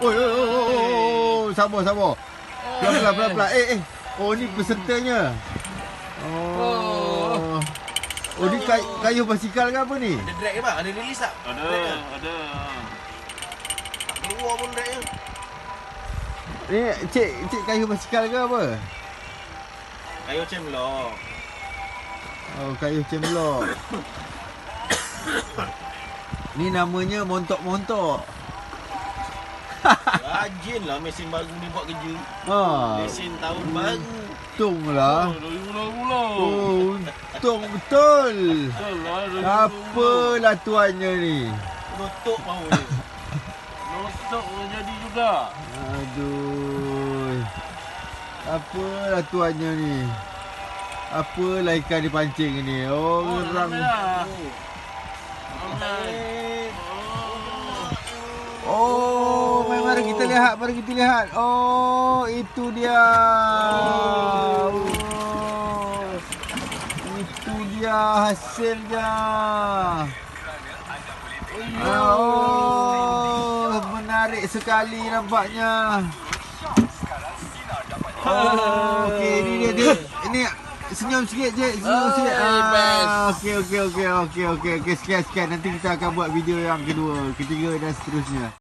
Oh, sabar. Pelan-pelan. Oh, ni pesertanya. Oh, ni kayu basikal ke apa ni? Ada drag ke bang? Ada release tak? Ada. Tak keluar pun dragnya. Ni cik kayu basikal ke apa? Kayu cemlok. Oh, kayu cemlok. Ni namanya montok-montok. Rajin lah mesin baru ni buat kerja. Mesin tahun baru. Untunglah. Dari mula-mula. Oh, untung betul. Betul lah. Dari mula-mula. Apalah tuannya ni? Notok bau dia. Notok jadi juga. Aduh. Apalah tuannya ni? Apalah ikan dipancing ni? Oh, gerang. Oh, mari kita lihat. Oh, itu dia. Oh, itu dia hasilnya. Oh, menarik sekali nampaknya. Oh, okey, ini dia. Ini senyum sikit je, senyum sikit. Okey. Sekian. Nanti kita akan buat video yang kedua, ketiga dan seterusnya.